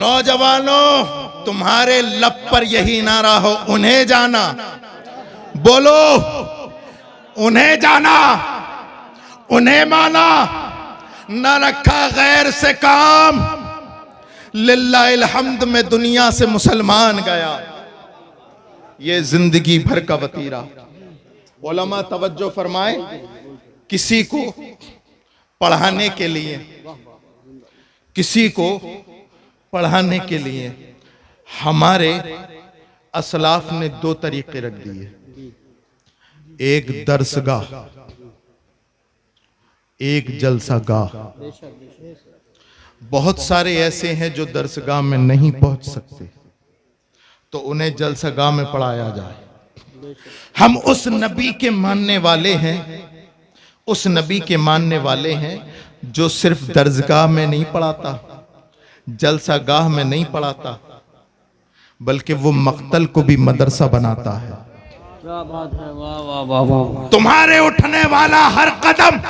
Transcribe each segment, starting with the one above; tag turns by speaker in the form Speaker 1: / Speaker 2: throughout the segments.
Speaker 1: नौजवानों, तुम्हारे लब पर यही नारा हो, उन्हें जाना। बोलो, उन्हें जाना, उन्हें माना, न रखा गैर से काम। लिल्लाहिल हम्द में दुनिया से मुसलमान गया। ये जिंदगी भर का वतीरा। उलमा तवज्जो फरमाए, किसी को पढ़ाने के लिए, किसी को पढ़ाने के लिए हमारे असलाफ ने दो तरीके रख दिए, एक दर्सगाह, एक जलसागाह। बहुत सारे ऐसे हैं जो दर्सगाह में नहीं पहुंच सकते, तो उन्हें जलसागाह में पढ़ाया जाए। हम उस नबी के मानने वाले हैं, उस नबी के मानने वाले हैं जो सिर्फ दर्सगाह में नहीं पढ़ाता, जलसागाह में नहीं पढ़ाता, बल्कि वो मक्तल को भी मदरसा बनाता है।
Speaker 2: क्या बात है, वाह वाह वाह वाह।
Speaker 1: तुम्हारे उठने वाला हर कदम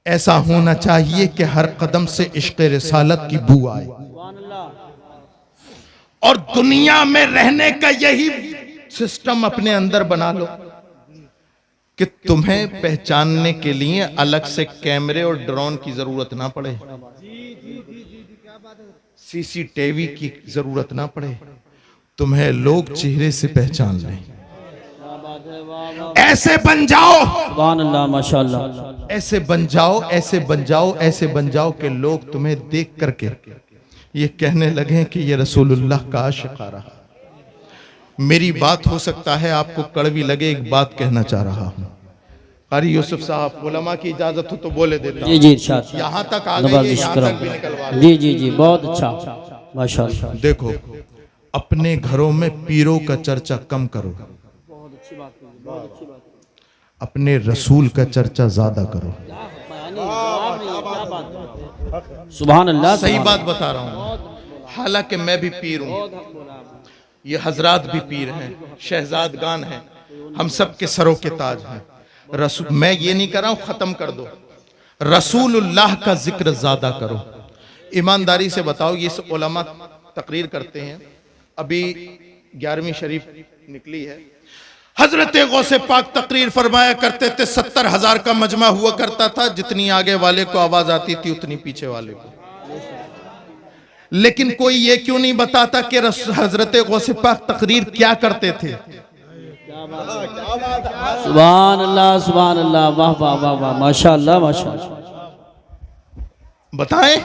Speaker 1: ऐसा होना चाहिए कि हर कदम से इश्क़ रिसालत की बू आए। और दुनिया में रहने का यही सिस्टम अपने अंदर बना लो कि तुम्हें पहचानने के लिए अलग से कैमरे और ड्रोन की जरूरत ना पड़े, सीसीटीवी की जरूरत ना पड़े, तुम्हें लोग चेहरे से पहचान लें। ऐसे बन जाओ,
Speaker 2: सुभान अल्लाह, माशाअल्लाह,
Speaker 1: ऐसे बन जाओ, ऐसे बन जाओ, ऐसे बन जाओ कि लोग तुम्हें देख करके ये कहने लगे कि ये रसूलुल्लाह का आशिक आ रहा। मेरी बात हो सकता है आपको कड़वी लगे, एक बात कहना चाह रहा हूं। कारी यूसुफ साहब, उलमा की इजाजत हो तो बोले देता।
Speaker 2: जी जी, इरशाद।
Speaker 1: यहाँ तक आ गए, यहाँ तक भी निकलवा।
Speaker 2: जी जी जी, बहुत अच्छा, माशाअल्लाह।
Speaker 1: देखो, अपने घरों में पीरों का चर्चा कम करो, अपने रसूल का चर्चा ज्यादा करो।
Speaker 2: सुभान अल्लाह,
Speaker 1: सही बात बता रहा हूँ। हालांकि मैं भी पीर हूँ, ये हजरात भी पीर हैं, शहजादगान हैं, हम सब के सरों के ताज हैं। रसूल, मैं ये नहीं कर रहा हूँ खत्म कर दो, रसूलुल्लाह का जिक्र ज्यादा करो। ईमानदारी से बताओ, ये उलमा तकरीर करते हैं, अभी 11वीं शरीफ निकली है, हजरत गौसे पाक तकरीर फरमाया करते थे, 70,000 का मजमा हुआ करता था, जितनी आगे वाले को आवाज आती थी उतनी पीछे वाले को। लेकिन कोई ये क्यों नहीं बताता कि हजरत गौसे पाक तकरीर क्या करते थे?
Speaker 2: सुभान अल्लाह, सुभान अल्लाह, वाह वाह वाह वाह, माशाअल्लाह माशाअल्लाह।
Speaker 1: बताएं,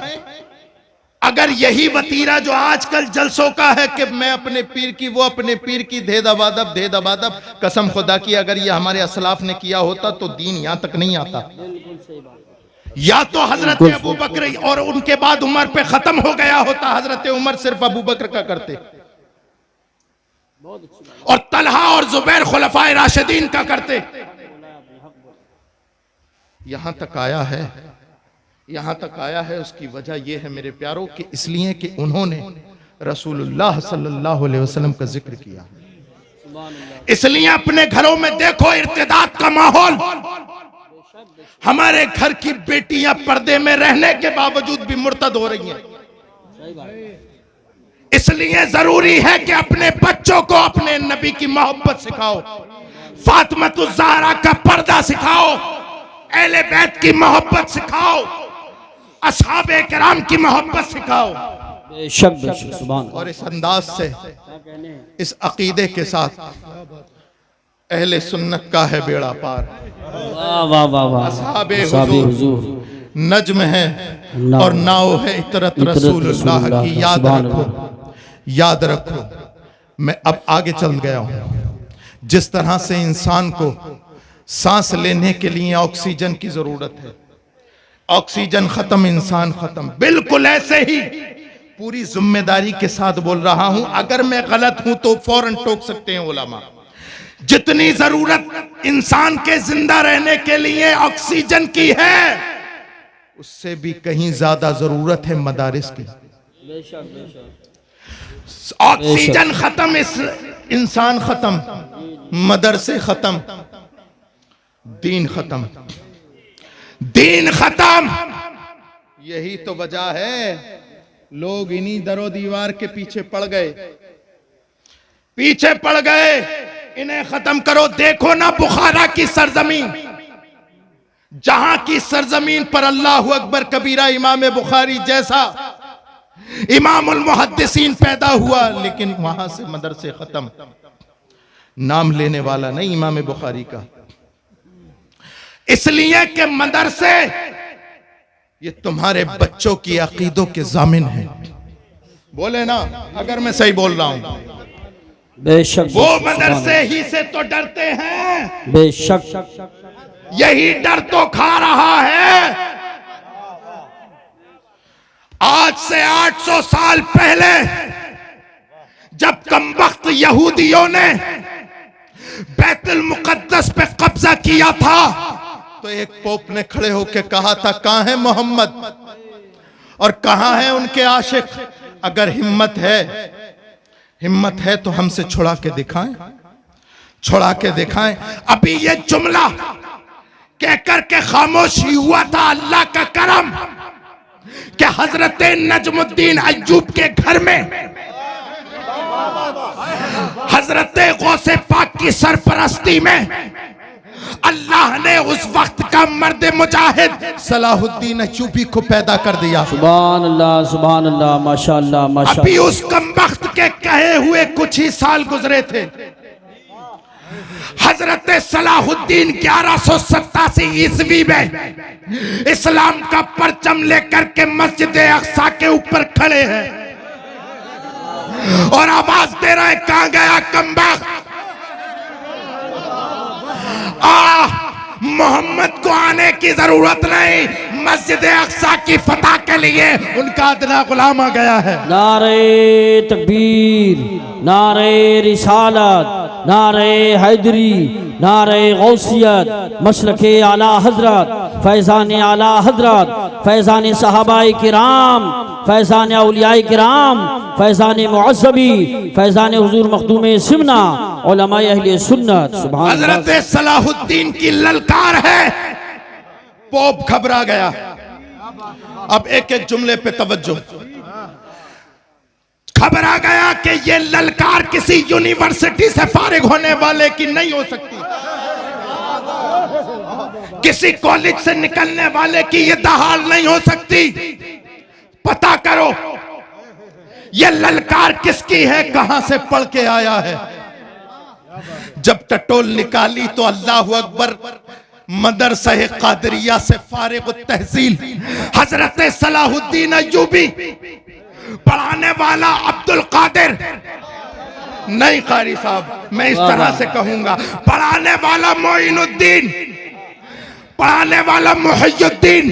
Speaker 1: अगर यही वतीरा जो आजकल जलसों का है कि मैं अपने पीर की, वो अपने पीर की, दे दबादब दे दबादब, कसम खुदा की अगर ये हमारे असलाफ ने किया होता तो दीन यहां तक नहीं आता। या तो हजरत अबू बकर और उनके बाद उमर पे खत्म हो गया होता, हजरत उमर सिर्फ अबू बकर का करते और तलहा और जुबैर खुलफाए राशिदीन का करते। यहां तक आया है, यहां तक आया है। उसकी वजह यह है मेरे प्यारों कि इसलिए कि उन्होंने रसूलुल्लाह सल्लल्लाहु अलैहि वसल्लम का जिक्र किया। इसलिए अपने घरों में देखो इर्तिदाद का माहौल। हमारे घर की बेटियां पर्दे में रहने के बावजूद भी मुर्तद हो रही हैं। इसलिए जरूरी है कि अपने बच्चों को अपने नबी की मोहब्बत सिखाओ, फातिमातुज़ ज़हरा का पर्दा सिखाओ, अहले बैत की मोहब्बत सिखाओ, असहाबे किराम की मोहब्बत सिखाओ।
Speaker 2: बेशक बेशक, सुभान। और
Speaker 1: इस अंदाज से, इस अकीदे के साथ अहले सुन्नत का है बेड़ा पार।
Speaker 2: वाह वाह वाह वाह,
Speaker 1: असहाबे हुजूर नज्म है और नाव है इतरत रसूलुल्लाह की। याद रखो, याद रखो। मैं अब आगे चल गया हूं। जिस तरह से इंसान को सांस लेने के लिए ऑक्सीजन की जरूरत है, ऑक्सीजन खत्म, इंसान खत्म, बिल्कुल ऐसे ही पूरी जिम्मेदारी के साथ बोल रहा हूं। अगर मैं गलत हूं तो फौरन टोक सकते हैं उलमा। जितनी जरूरत इंसान के जिंदा रहने के लिए ऑक्सीजन की है, उससे भी कहीं ज्यादा जरूरत है मदारिस की। ऑक्सीजन खत्म, इस इंसान खत्म, मदरसे खत्म, दीन खत्म, दीन खत्म। यही तो वजह है लोग इन्हीं दरो दीवार के पीछे पड़ गए, पीछे पड़ गए। इन्हें खत्म करो। देखो ना बुखारा की सरजमीन, जहां की सरजमीन पर अल्लाह अकबर कबीरा इमाम बुखारी जैसा इमामुल मुहद्दिसीन पैदा हुआ, लेकिन वहां से मदरसे खत्म। नाम लेने वाला नहीं इमाम बुखारी का, इसलिए कि मदरसे ये तुम्हारे बच्चों की अकीदों के जामिन हैं। बोले ना अगर मैं सही बोल रहा हूं।
Speaker 2: बेशक
Speaker 1: वो मदरसे ही से तो डरते हैं,
Speaker 2: बेशक
Speaker 1: यही डर तो खा रहा है। आज से 800 साल पहले जब कमबख्त यहूदियों ने बैतुल मुकद्दस पे कब्जा किया था, तो एक पोप ने खड़े होकर कहा था, कहां है मोहम्मद और कहां है उनके आशिक? अगर हिम्मत है तो हमसे छुड़ा के दिखाएं, छुड़ा के दिखाएं। अभी ये जुमला कहकर के खामोश ही हुआ था। अल्लाह का करम कि हजरत नजमुद्दीन अय्यूब के घर में हजरत गौसे पाक की सरपरस्ती में अल्लाह ने उस वक्त का मर्द मुजाहिद सलाहुद्दीन अय्यूबी को पैदा कर दिया।
Speaker 2: सुभान अल्लाह, माशाअल्लाह माशाअल्लाह।
Speaker 1: अभी उस कमबख्त के कहे हुए कुछ ही साल गुजरे थे। हजरत सलाहुद्दीन 1187 ईस्वी में इस्लाम का परचम लेकर के मस्जिद अक्सा के ऊपर खड़े हैं और आवाज दे रहे, कहां गया कमबख्त? मोहम्मद को आने की जरूरत नहीं, मस्जिद अक्सा की फतह के लिए उनका अदना गुलाम आ गया है।
Speaker 2: नारे तकबीर, नारे रिसालत, नारे हैदरी, नारे गौसियत, मशरक़े आला हजरत, फैज़ान आला हजरत, फैज़ान सहाबाए किराम, फैज़ान औलियाए किराम, फैज़ान मुअज़्ज़बी, फैज़ान हुजूर मखदूम सिमना, उलमाए अहले सुन्नत। सुभान अल्लाह।
Speaker 1: हजरत सलाहुद्दीन की ललकार है। पोप घबरा गया। अब एक एक जुमले पे तवज्जो। घबरा गया कि ये ललकार किसी यूनिवर्सिटी से फारिग होने वाले की नहीं हो सकती, किसी कॉलेज से निकलने वाले की ये दहाड़ नहीं हो सकती। पता करो ये ललकार किसकी है, कहां से पढ़ के आया है। जब टटोल निकाली तो अल्लाह अकबर, मदरसा कादरिया से फारिग तहसील हजरत सलाहुद्दीन अय्यूबी, पढ़ाने वाला अब्दुल कादिर नहीं कारी साहब, मैं इस तरह से कहूंगा, पढ़ाने वाला मोइनुद्दीन, पढ़ाने वाला मुहियुद्दीन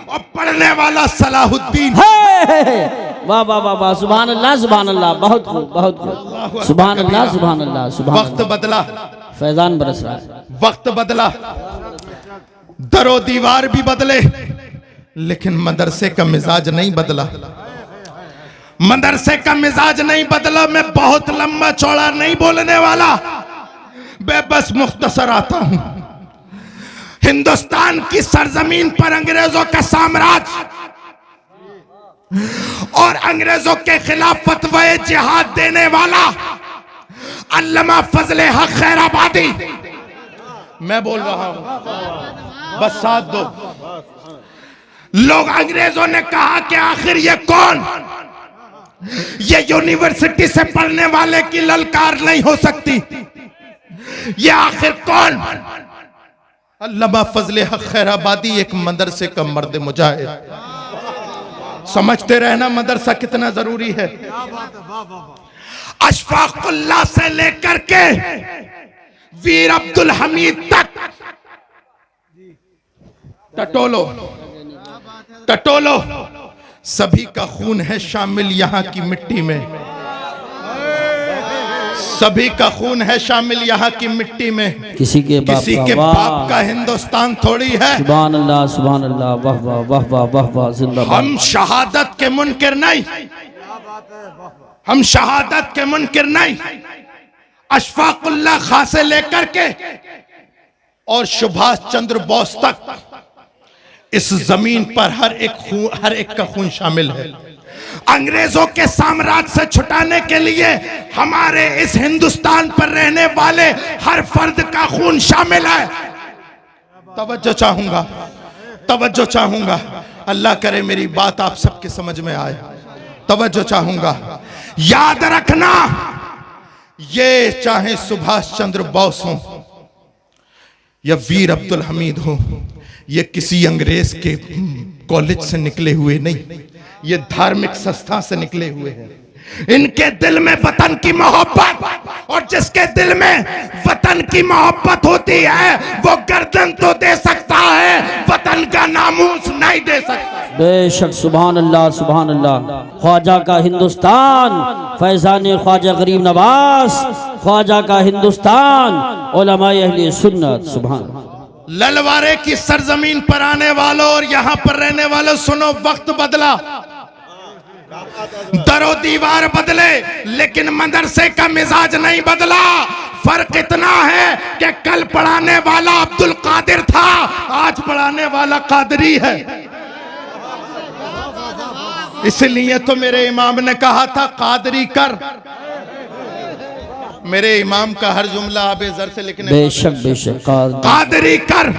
Speaker 1: और पढ़ने वाला सलाहुद्दीन।
Speaker 2: वाह वाह वाह वाह, सुभान अल्लाह सुभान अल्लाह, बहुत खूब बहुत खूब, सुभान अल्लाह सुभान अल्लाह सुभान।
Speaker 1: वक्त बदला,
Speaker 2: फैजान बरस रहा है,
Speaker 1: वक्त बदला, दरो दीवार भी बदले, लेकिन मदरसे का मिजाज नहीं बदला। मदरसे का मिजाज नहीं बदला। मैं बहुत लंबा चौड़ा नहीं बोलने वाला, मैं बस मुख्तसर आता हूं। हिंदुस्तान की सरजमीन पर अंग्रेजों का साम्राज्य और अंग्रेजों के खिलाफ फतवाए जिहाद देने वाला अल्लामा फजले हक खैराबादी, मैं बोल रहा हूं, बस साथ दो। लोग अंग्रेजों ने कहा कि आखिर ये कौन, ये यूनिवर्सिटी से पढ़ने वाले की ललकार नहीं हो सकती, ये आखिर कौन? अल्लामा फजले हक खैराबादी एक मदरसे का मर्द मुजाहिद। समझते रहना मदरसा कितना जरूरी है। अशफाकुल्लाह से लेकर के वीर अब्दुल हमीद तक, टटोलो टटोलो, सभी का खून है शामिल यहाँ की मिट्टी में, सभी का खून है शामिल यहाँ की मिट्टी में।
Speaker 2: किसी के
Speaker 1: बाप का हिंदुस्तान थोड़ी है।
Speaker 2: सुभान अल्लाह सुभान अल्लाह, वाह वाह वाह वाह वाह वाह, जिंदाबाद।
Speaker 1: हम शहादत के मुनकिर नहीं, हम शहादत के मुनकिर नहीं। अशफाकुल्लाह खां से लेकर के और सुभाष चंद्र बोस तक इस जमीन पर हर एक का खून शामिल है। अंग्रेजों के साम्राज्य से छुटाने के लिए हमारे इस हिंदुस्तान पर रहने वाले हर फर्द का खून शामिल है। तवज्जो चाहूंगा, तवज्जो चाहूंगा, अल्लाह करे मेरी बात आप सबके समझ में आए। तवज्जो चाहूंगा, याद रखना, ये चाहे सुभाष चंद्र बोस हो या वीर अब्दुल हमीद हो, ये किसी अंग्रेज के कॉलेज से निकले हुए नहीं, ये धार्मिक संस्था से निकले हुए हैं। इनके दिल में वतन की मोहब्बत, और जिसके दिल में वतन की मोहब्बत होती है वो गर्दन तो दे सकता है, वतन का नामूस नहीं दे सकता।
Speaker 2: बेशक, सुभान अल्लाह, सुभान अल्लाह। ख्वाजा का हिंदुस्तान, फैजान ख्वाजा गरीब नवाज, ख्वाजा का हिंदुस्तान, उलमाए अहले सुन्नत। सुभान।
Speaker 1: ललवारे की सरजमीन पर आने वालों और यहां पर रहने वालों, सुनो, वक्त बदला, दरो दीवार बदले, लेकिन मदरसे का मिजाज नहीं बदला। फर्क इतना है कि कल पढ़ाने वाला अब्दुल कादिर था, आज पढ़ाने वाला कादरी है। इसलिए तो मेरे इमाम ने कहा था कादरी कर। मेरे इमाम का हर जुमला आबे जर से लिखने,
Speaker 2: बेशक बेशक,
Speaker 1: कादरी कर,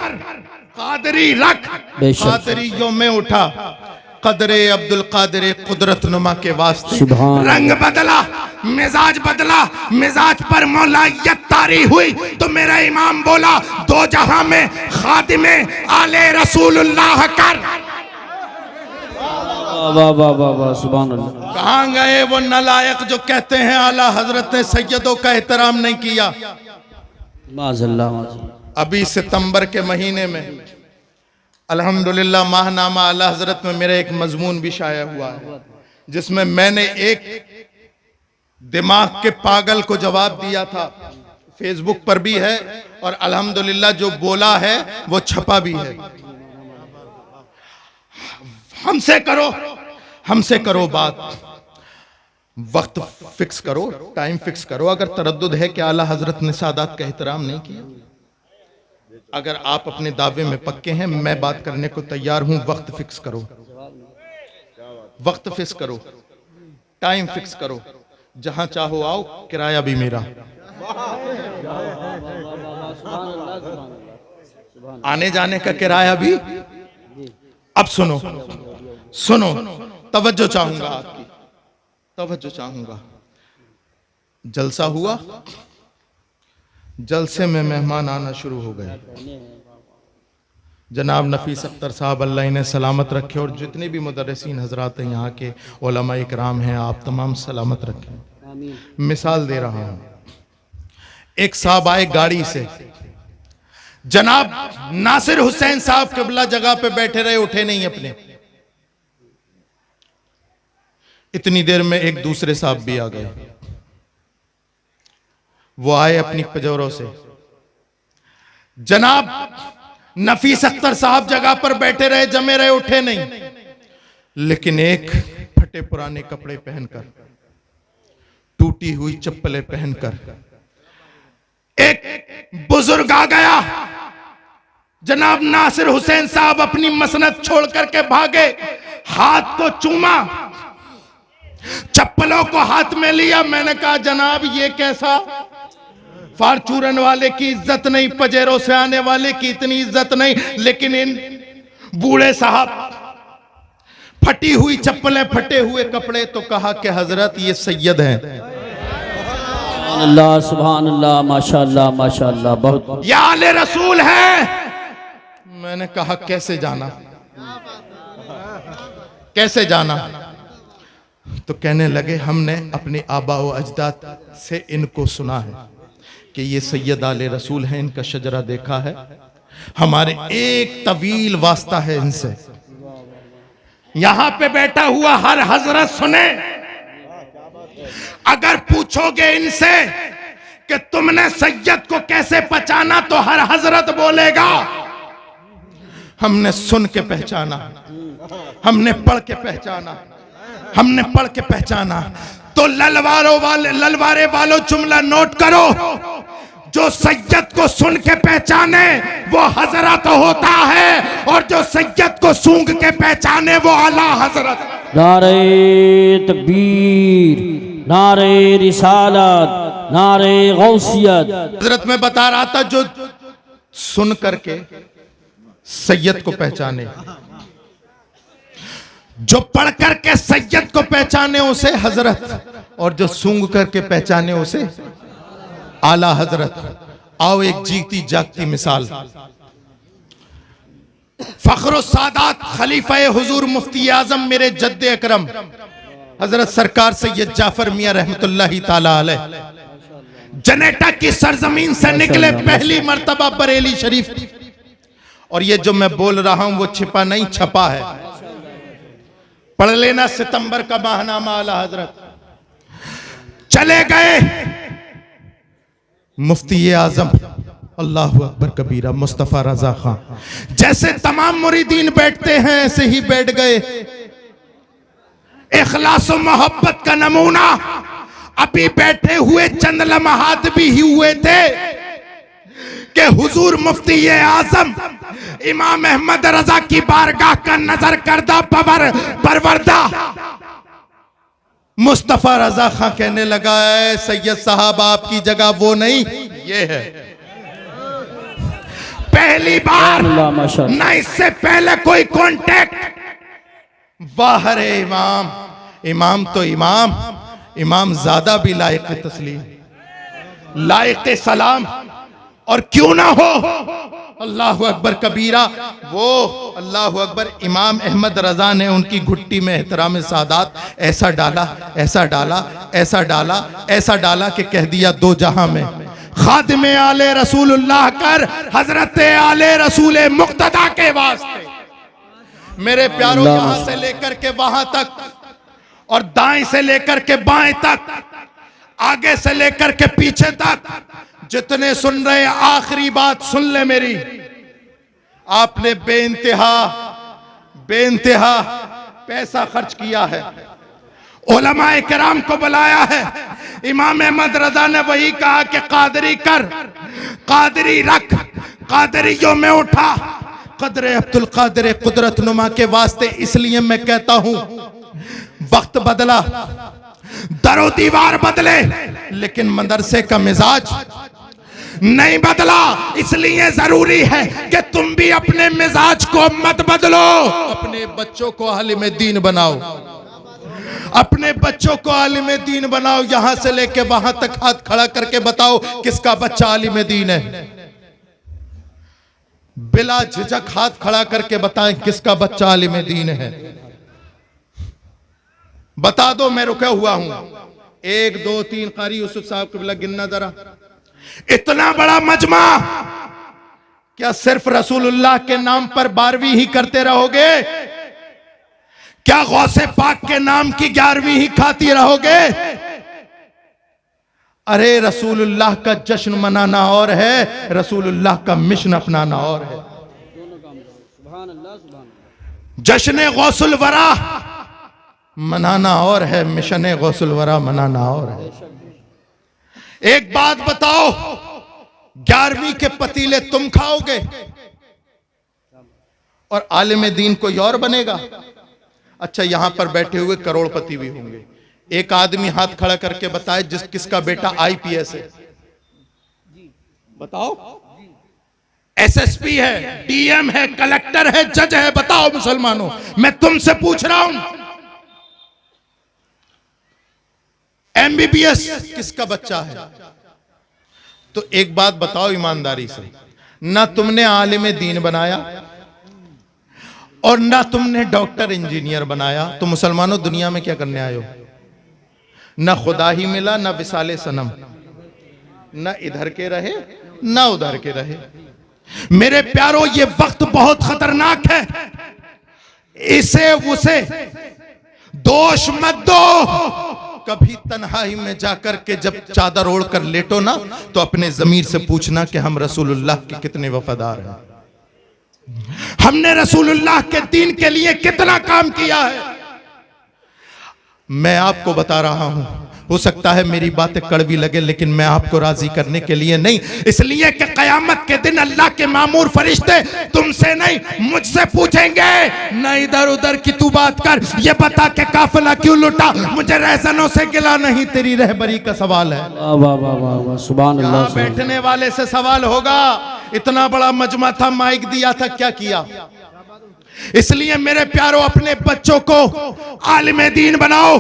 Speaker 1: कादरी रख, कादरी जो मैं उठा, कदरे अब्दुल कादिर कुदरत नुमा के वास्ते। रंग बदला, मिजाज बदला, मिजाज पर मौलायत तारी हुई तो मेरा इमाम बोला, दो जहां में खादिमे आले रसूलुल्लाह कर।
Speaker 2: वाह वाह वाह वाह, सुभान अल्लाह।
Speaker 1: कहां गए वो नालायक जो कहते हैं आला हजरत ने सैयदों का एहतराम नहीं किया।
Speaker 2: माज़अल्लाह, माज़अल्लाह।
Speaker 1: अभी सितंबर के महीने में अल्हम्दुलिल्लाह माहनामा आला हजरत में मेरा एक मजमून भी शाया हुआ है, जिसमें मैंने एक दिमाग के पागल को जवाब दिया था। फेसबुक पर भी है और अल्हम्दुलिल्लाह जो बोला है वो छपा भी है। हमसे करो बात, वक्त फिक्स करो, टाइम फिक्स करो। अगर तरद्दुद है कि आला हजरत ने सादात का एहतराम नहीं किया, अगर आप अपने दावे में पक्के हैं, मैं बात करने को तैयार हूं। वक्त फिक्स करो, वक्त फिक्स करो, टाइम फिक्स करो, जहां चाहो आओ, किराया भी मेरा, आने जाने का किराया भी। अब सुनो, सुनो, तवज्जो चाहूंगा आपकी, तवज्जो चाहूंगा। जलसा हुआ, जलसे में मेहमान आना शुरू हो गए। जनाब नफीस अख्तर साहब अल्लाह इन्हें सलामत रखे, और जितने भी मुदर्रिसीन हजरात हैं, यहाँ के उलमा इकराम हैं, आप तमाम सलामत रखें। मिसाल दे रहा हूं, एक साहब आए गाड़ी से, जनाब नासिर हुसैन साहब क़िबला जगह पे बैठे रहे, उठे नहीं अपने। इतनी देर में एक दूसरे साहब भी आ गए। वो आए अपनी पजौरों से, जनाब नफीस अख्तर साहब जगह पर बैठे रहे, जमे रहे, उठे नहीं। लेकिन एक फटे पुराने कपड़े पहनकर, टूटी हुई चप्पलें पहनकर एक बुजुर्ग आ गया। जनाब नासिर हुसैन साहब अपनी मसनद छोड़ करके भागे, हाथ को चूमा, चप्पलों को हाथ में लिया। मैंने कहा जनाब ये कैसा, फार्चूरन वाले की इज्जत नहीं, पजेरों से आने वाले की इतनी इज्जत नहीं, लेकिन इन बूढ़े साहब, फटी हुई चप्पलें, फटे हुए कपड़े। तो कहा कि हजरत ये सैयद हैं।
Speaker 2: अल्लाह, सुभान अल्लाह, माशाअल्लाह, माशाअल्लाह, बहुत।
Speaker 1: ये आले रसूल है। मैंने कहा कैसे जाना, कैसे जाना? तो कहने लगे हमने अपने आबा व अजदाद से इनको सुना है कि ये सैयद आले रसूल हैं, इनका शजरा देखा है, हमारे एक तवील वास्ता है इनसे। यहां पे बैठा हुआ हर हजरत सुने, अगर पूछोगे इनसे कि तुमने सैयद को कैसे पहचाना, तो हर हजरत बोलेगा हमने सुन के पहचाना, हमने पढ़ के पहचाना, हमने पढ़ के पहचाना। तो ललवारे वालों जुमला नोट करो, जो सैयद को सुन के पहचाने वो हजरत होता है, और जो सैयद को सूंघ के पहचाने वो आला हजरत।
Speaker 2: नारे तकबीर, नारे रिसालत, नारे गौसियत।
Speaker 1: हजरत में बता रहा था जो सुन करके सैयद को पहचाने, जो पढ़ करके सैयद को पहचाने उसे हजरत, और जो सूंघ करके पहचाने उसे आला हजरत। आओ एक जीती जागती मिसाल, फख्र सादात खलीफा हुजूर मुफ्ती आजम मेरे जद्दे अकरम हजरत सरकार सैयद जाफर मियां रहमतुल्लाही ताला अलैह जनेटा की सरजमीन से निकले पहली मर्तबा बरेली शरीफ। और ये जो मैं बोल रहा हूं वो छिपा नहीं छपा है, पढ़ लेना सितंबर का माहनामा आला हजरत। चले गए मुफ्ती आजम अल्लाहु अकबर कबीरा मुस्तफा रजा खान, जैसे तमाम मुरीदीन बैठते हैं ऐसे ही बैठ गए। इखलास और मोहब्बत का नमूना अभी बैठे हुए चंद लम्हात भी हुए थे कि हुजूर मुफ्ती आजम इमाम अहमद रजा की बारगाह का नजर करदा परवरदा मुस्तफा रजा खां कहने लगा है सैयद साहब आपकी जगह वो नहीं ये है। पहली बार ना इससे पहले कोई कांटेक्ट, बाहर है इमाम, इमाम तो इमाम, इमाम ज्यादा भी लायक तस्लीम, लायक सलाम, और क्यों ना हो अल्लाहु अकबर कबीरा। वो अल्लाहु अकबर इमाम अहमद रजा ने उनकी घुट्टी में एहतराम सादात ऐसा डाला, ऐसा डाला, ऐसा डाला, ऐसा डाला कि कह दिया दो जहां में खादिमे आले रसूलुल्लाह कर हजरत आले रसूल मुक्तदा के वास्ते। मेरे प्यारों यहां से लेकर के वहां तक और दाएं से लेकर के बाएं तक, आगे से लेकर के पीछे तक, जितने सुन रहे हैं आखिरी बात सुन ले मेरी। आपने बेइंतहा पैसा खर्च किया है, उलमाए किराम को बुलाया है। इमाम अहमद रजा ने वही कहा कि कादरी कर, कादरी रख, कादरियों में उठा, कदरे अब्दुल कादिर कुदरत नुमा के वास्ते। इसलिए मैं कहता हूं वक्त बदला, दरो दीवार बदले, लेकिन मदरसे का मिजाज नहीं बदला। इसलिए जरूरी है कि तुम भी अपने मिजाज को मत बदलो, अपने बच्चों को आलिम दीन बनाओ, अपने बच्चों को आलिम दीन बनाओ। यहां से लेके वहां तक हाथ खड़ा करके बताओ किसका बच्चा आलिम दीन है। बिला झिझक हाथ खड़ा करके बताएं किसका बच्चा आलिम दीन है। बता दो, मैं रुका हुआ हूं। 1 2 3 कारी यूसुफ साहब कबिला गिनना जरा। इतना बड़ा मजमा, क्या सिर्फ रसूलुल्लाह के नाम पर 12वीं ही करते रहोगे? क्या गौसे पाक के नाम की 11वीं ही खाती रहोगे? अरे रसूलुल्लाह का जश्न मनाना और है, रसूलुल्लाह का मिशन अपनाना और है। जश्न गौसुल वरा मनाना और है, मिशन गौसुल वरा मनाना और है। एक बात बताओ, 11वीं के पतीले तुम खाओगे और आलिम दीन कोई और बनेगा? अच्छा, यहां पर बैठे हुए करोड़पति भी होंगे। एक आदमी हाथ खड़ा करके बताए किसका बेटा आईपीएस है, बताओ। एसएसपी है, डीएम है, कलेक्टर है, जज है, बताओ मुसलमानों, मैं तुमसे पूछ रहा हूं। एमबीबीएस किसका बच्चा है? तो एक बात बताओ ईमानदारी से, ना तुमने आलिम दीन बनाया और ना तुमने डॉक्टर इंजीनियर बनाया, तो मुसलमानों दुनिया में क्या करने आए हो? ना खुदा ही मिला, ना विसाले सनम, ना इधर के रहे ना उधर के रहे। मेरे प्यारों, ये वक्त बहुत खतरनाक है, इसे उसे दोष मत दो। कभी तन्हाई में जाकर के जब चादर ओढ़ कर लेटो ना, तो अपने जमीर से पूछना कि हम रसूलुल्लाह के कितने वफादार हैं, हमने रसूलुल्लाह के दीन के लिए कितना काम किया है। मैं आपको बता रहा हूं, हो सकता है मेरी बातें कड़वी लगे, लेकिन मैं आपको राजी करने के लिए नहीं, इसलिए कि क़यामत के दिन अल्लाह के मामूर फरिश्ते तुमसे नहीं मुझसे पूछेंगे, न इधर उधर की तू बात कर, ये बता के काफिला क्यों लुटा, मुझे रहजनों से गिला नहीं, तेरी रहबरी का सवाल है।
Speaker 2: वाह वाह वाह वाह वाह, सुभान अल्लाह।
Speaker 1: यहाँ बैठने वाले से सवाल होगा, इतना बड़ा मजमा था, माइक दिया था, क्या किया। इसलिए मेरे प्यारों, अपने बच्चों को आलिम दीन बनाओ,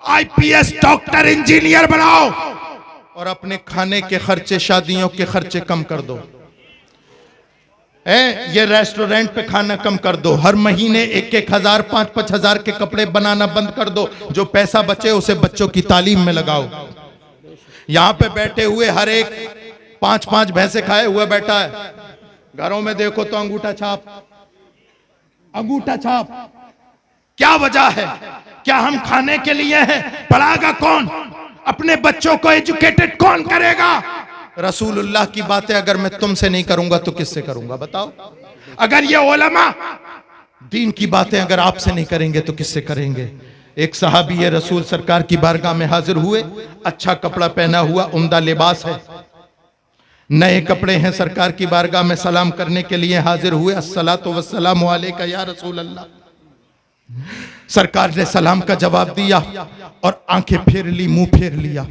Speaker 1: आईपीएस डॉक्टर इंजीनियर बनाओ, और अपने खाने के खर्चे, शादियों के खर्चे कम कर दो। ये रेस्टोरेंट पे खाना कम कर दो, हर महीने 1,000 5,000 के कपड़े बनाना बंद कर दो, जो पैसा बचे उसे बच्चों की तालीम में लगाओ। यहां पे बैठे हुए हर एक 5-5 भैंसे खाए हुए बैठा है, घरों में देखो तो अंगूठा छाप, अंगूठा छाप। क्या वजह है? क्या हम खाने के लिए हैं? पढ़ाएगा कौन? अपने बच्चों को एजुकेटेड कौन करेगा? रसूलुल्लाह की बातें अगर मैं तुमसे नहीं करूंगा तो किससे करूंगा बताओ? अगर ये उलमा दीन की बातें अगर आपसे नहीं करेंगे तो किससे करेंगे? एक सहाबी ये रसूल सरकार की बारगाह में हाजिर हुए, अच्छा कपड़ा पहना हुआ, उम्दा लिबास है, नए कपड़े हैं, सरकार की बारगाह में सलाम करने के लिए हाजिर हुए। अस्सलातु वस्सलामु अलैका या रसूल अल्लाह। सरकार ने सलाम का जवाब दिया और आंखें फेर ली, मुंह फेर लिया।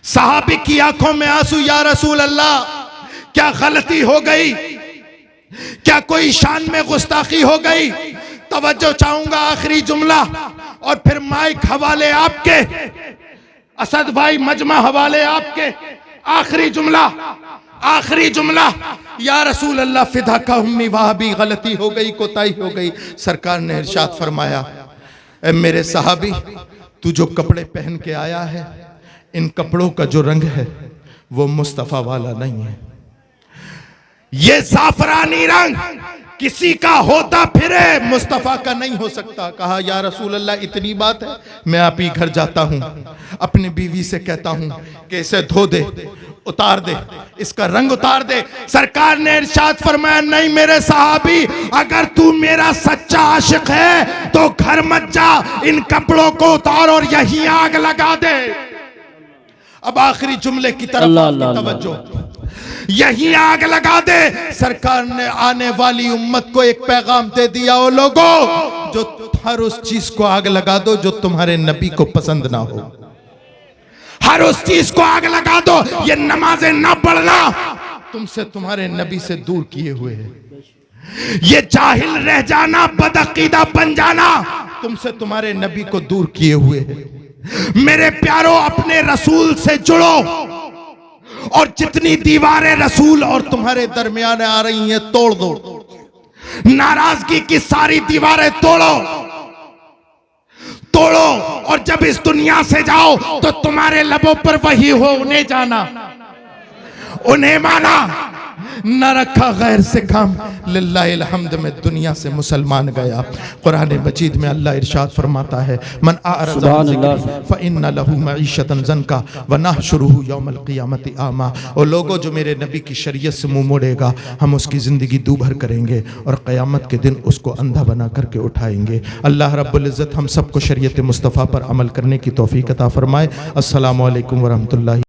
Speaker 1: सहाबी की आंखों में आंसू, या रसूल अल्लाह क्या गलती हो गई, क्या कोई शान में गुस्ताखी हो गई? तवज्जो चाहूंगा, आखिरी जुमला और फिर माइक हवाले आपके, असद भाई मजमा हवाले आपके। आखिरी जुमला, आखिरी जुमला, या रसूल अल्लाह फिदा का उम्मी, वहां भी गलती हो गई, कोताही हो गई। सरकार ने इरशाद फरमाया, ए मेरे सहाबी, तू जो कपड़े पहन के आया है, इन कपड़ों का जो रंग है वो मुस्तफा वाला नहीं है। ये जाफरानी रंग किसी का होता फिरे, मुस्तफा का नहीं हो सकता। कहा, या रसूल अल्लाह इतनी बात है? मैं आप ही घर जाता हूं, अपनी बीवी से कहता हूं कि इसे धो दे, उतार दे, इसका रंग उतार दे। सरकार ने इरशाद फरमाया, नहीं मेरे सहाबी, अगर तू मेरा सच्चा आशिक है तो घर मत जा, इन कपड़ों को उतार और यहीं आग लगा दे। अब आखिरी जुमले की तरफ तवज्जो, यही आग लगा दे। सरकार ने आने वाली उम्मत को एक पैगाम दे दिया, ओ लोगों, जो हर उस चीज को आग लगा दो जो तुम्हारे नबी को पसंद ना हो। हर उस चीज को आग लगा दो, ये नमाजें ना पढ़ना तुमसे तुम्हारे नबी से दूर किए हुए है। ये जाहिल रह जाना, बदअकीदा बन जाना तुमसे तुम्हारे नबी को दूर किए हुए है। मेरे प्यारों, अपने रसूल से जुड़ो और जितनी दीवारें रसूल और तुम्हारे दरमियान आ रही हैं तोड़ दो। नाराजगी की सारी दीवारें तोड़ो, तोड़ो, और जब इस दुनिया से जाओ तो तुम्हारे लबों पर वही हो, उन्हें जाना, उन्हें माना, न रखा गैर से काम। लिल्लाहिल हम्द में दुनिया से मुसलमान गया। कुरान मजीद में अल्लाह इरशाद फरमाता है, मन आरज़ अन ज़िक्री फ़इन्न लहू मईशतन ज़नका व नहशुरुहु यौमल क़ियामति आमा। और लोगों, जो मेरे नबी की शरीयत से मुंह मोड़ेगा, हम उसकी ज़िंदगी दूभर करेंगे और क़यामत के दिन उसको अंधा बना करके उठाएंगे। अल्लाह रब्बुल इज़्ज़त हम सबको शरीयत मुस्तफ़ा पर अमल करने की तौफ़ीक़ अता फ़रमाए। अस्सलामु अलैकुम व रहमतुल्लाहि।